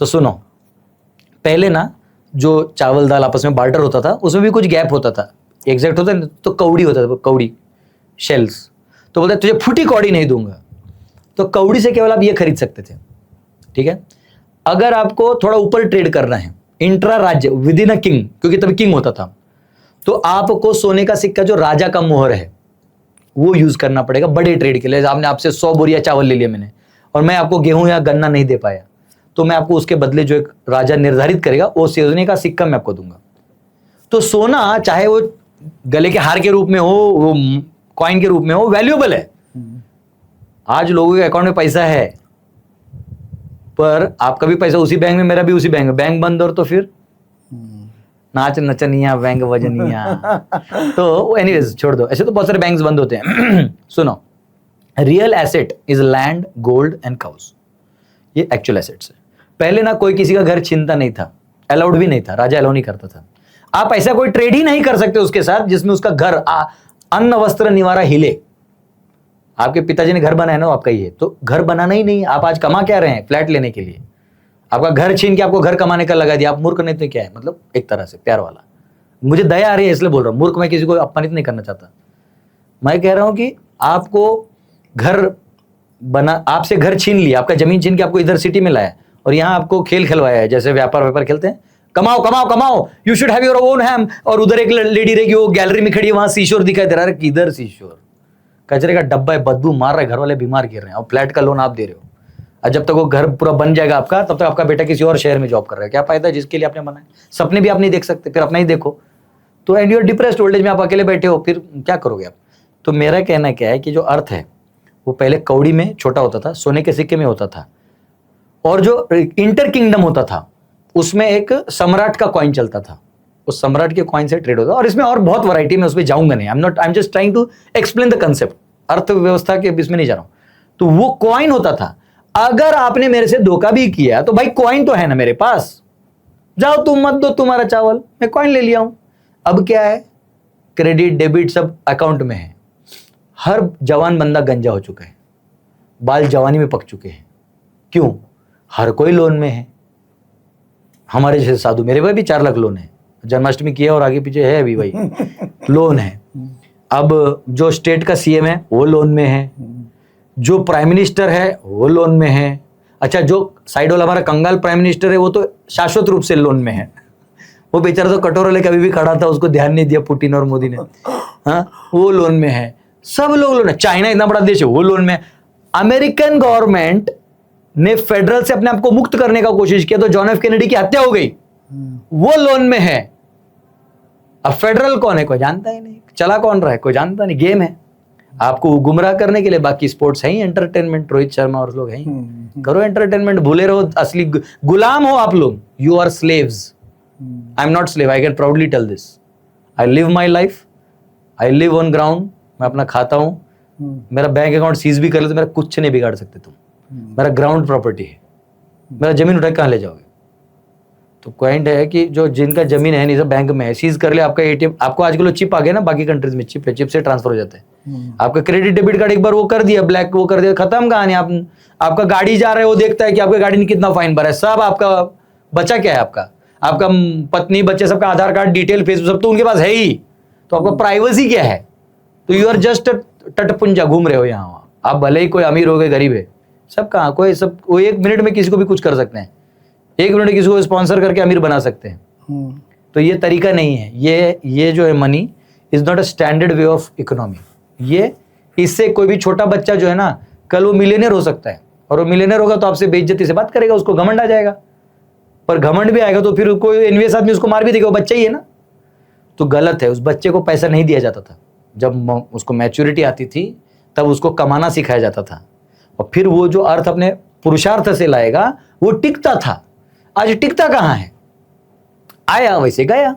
तो सुनो, पहले ना जो चावल दाल आपस में बार्टर होता था उसमें भी कुछ गैप होता था, एग्जैक्ट होता है तो कौड़ी होता था, कौड़ी शेल्स। तो बोलते तुझे फूटी कौड़ी नहीं दूंगा, तो कौड़ी से केवल आप ये खरीद सकते थे, ठीक है। अगर आपको थोड़ा ऊपर ट्रेड करना है, इंट्रा राज्य विद इन अ किंग, क्योंकि तभी किंग होता था, तो आपको सोने का सिक्का जो राजा का मोहर है वो यूज करना पड़ेगा बड़े ट्रेड के लिए। आपने आपसे 100 बोरिया चावल ले लिया मैंने, और मैं आपको गेहूं या गन्ना नहीं दे पाया, तो मैं आपको उसके बदले जो एक राजा निर्धारित करेगा वो सोने का सिक्का मैं आपको दूंगा। तो सोना चाहे वो गले के हार के रूप में हो, वो कॉइन के रूप में हो, वैल्यूएबल है। आज लोगों के अकाउंट में पैसा है, पर आपका भी पैसा उसी बैंक में, मेरा भी उसी बैंक में, बैंक बंद और तो फिर नाच नचनिया बैंक वजनिया। तो एनीवेज छोड़ दो, ऐसे तो बहुत सारे बैंक्स बंद होते हैं। सुनो, real asset is land, gold and cows, ये एक्चुअल एसेट्स है। पहले ना कोई किसी का घर छीनता नहीं था, अलाउड भी नहीं था, राजा अलाउ नहीं करता था। आप ऐसा कोई ट्रेड ही नहीं कर सकते उसके साथ जिसमें उसका घर अन्न वस्त्र निवारा हिले। आपके पिताजी ने घर बनाया ना, आपका ही है, तो घर बनाना ही नहीं। आप आज कमा क्या रहे हैं फ्लैट लेने के लिए, आपका घर छीन के आपको घर कमाने का लगा दिया। आप मूर्ख नहीं तो क्या है, मतलब एक तरह से प्यार वाला। मुझे दया आ रही है इसलिए बोल रहा हूं, मूर्ख मैं किसी को अपमानित नहीं करना चाहता। मैं कह रहा हूं कि आपको घर बना, आपसे घर छीन लिया, आपका जमीन छीन के आपको इधर सिटी में लाया और यहाँ आपको खेल खिलवाया है, जैसे व्यापार खेलते हैं, कमाओ कमाओ कमाओ, you should have your own home. और उधर एक लेडी रहेगी, वो गैलरी में खड़ी है, वहां शीशोर दिखाई दे रहा है, किधर शीशोर, कचरे का डब्बा है, बदबू मार रहा है, घर वाले बीमार गिर रहे हैं, और फ्लैट का लोन आप दे रहे हो। और जब तक वो घर पूरा बन जाएगा आपका, तब तक आपका बेटा किसी और शहर में जॉब कर रहा है। क्या फायदा है जिसके लिए आपने बनाया? सपने भी आप नहीं देख सकते, फिर अपना ही देखो तो, and your depressed, old age में आप अकेले बैठे हो, फिर क्या करोगे आप? तो मेरा कहना क्या है कि जो अर्थ है वो पहले कौड़ी में छोटा होता था, सोने के सिक्के में होता था, और जो इंटर किंगडम होता था उसमें एक सम्राट का कॉइन चलता था, उस सम्राट के कॉइन से ट्रेड होता था। और इसमें और बहुत वैरायटी में, उसमें जाऊंगा नहीं, I am just trying to explain the concept, अर्थव्यवस्था के इसमें नहीं जा रहा हूं। तो वो कॉइन होता था, अगर आपने मेरे से धोखा भी किया तो भाई कॉइन तो है ना मेरे पास, जाओ तुम मत दो तुम्हारा चावल, मैं कॉइन ले लिया हूं। अब क्या है, क्रेडिट डेबिट सब अकाउंट में है। हर जवान बंदा गंजा हो चुका है, बाल जवानी में पक चुके हैं। क्यों? हर कोई लोन में है। हमारे जैसे साधु, मेरे भाई भी 4 लाख लोन है, जन्माष्टमी किया और आगे पीछे है अभी भाई लोन है। अब जो स्टेट का सीएम है वो लोन में है, जो प्राइम मिनिस्टर है वो लोन में है। अच्छा, जो साइड वाला हमारा कंगाल प्राइम मिनिस्टर है वो तो शाश्वत रूप से लोन में है। वो बेचारा तो कटोरा लेकर कभी भी खड़ा था, उसको ध्यान नहीं दिया पुतिन और मोदी ने, हाँ, वो लोन में है। सब लोग लोन है। चाइना इतना बड़ा देश है, वो लोन में है। अमेरिकन गवर्नमेंट ने फेडरल से अपने आप को मुक्त करने का कोशिश किया तो जॉन एफ कैनेडी की हत्या हो गई, वो लोन में है। अब फेडरल कौन है कोई जानता ही नहीं, चला कौन रहा है कोई जानता नहीं, गेम है आपको गुमराह करने के लिए। बाकी स्पोर्ट्स है ही एंटरटेनमेंट, रोहित शर्मा और लोग हैं, करो एंटरटेनमेंट, भूले रहो असली गुलाम हो आप लोग। You are slaves, I am not slave, I can proudly tell this. I live my life, I live on ground, मैं अपना खाता हूं। मेरा बैंक अकाउंट सीज भी कर ले तो मेरा कुछ नहीं बिगाड़ सकते तुम, मेरा ग्राउंड प्रॉपर्टी है। मेरा जमीन उठा कहां ले जाओगे? तो पॉइंट है कि जो जिनका जमीन है नहीं, सब बैंक में है, सीज कर ले आपका एटीएम। आपको आजकल चिप आ गया ना, बाकी कंट्रीज में चिप है, चिप से ट्रांसफर हो जाता है। आपका क्रेडिट डेबिट कार्ड एक बार वो कर दिया ब्लैक, वो कर दिया, खत्म कहानी। आप आपका गाड़ी जा रहा है, वो देखता है कि आपकी गाड़ी ने कितना फाइन भरा है, सब आपका बचा क्या है, आपका पत्नी बच्चे सबका आधार कार्ड डिटेल फेसबुक सब तो उनके पास है ही। तो आपका प्राइवेसी क्या है? तो यू आर जस्ट टटपुंजा, घूम रहे हो यहाँ। आप भले ही कोई अमीर हो गए गरीब है, सब कहाँ कोई, सब वो 1 मिनट में किसी को भी कुछ कर सकते हैं, 1 मिनट में किसी को स्पॉन्सर करके अमीर बना सकते हैं। तो ये तरीका नहीं है। ये जो है money is not a standard way of economy. ये इससे कोई भी छोटा बच्चा जो है ना, कल वो मिलियनर हो सकता है, और वो मिलियनर होगा तो आपसे बेइज्जती से बात करेगा, उसको घमंड आ जाएगा। पर घमंड भी आएगा तो फिर कोई एनवीएस आदमी उसको मार भी देगा, वो बच्चा ही है ना। तो गलत है, उस बच्चे को पैसा नहीं दिया जाता था। जब उसको मैच्योरिटी आती थी तब उसको कमाना सिखाया जाता था, और फिर वो जो अर्थ अपने पुरुषार्थ से लाएगा वो टिकता था। आज टिकता कहाँ है? आया वैसे गया।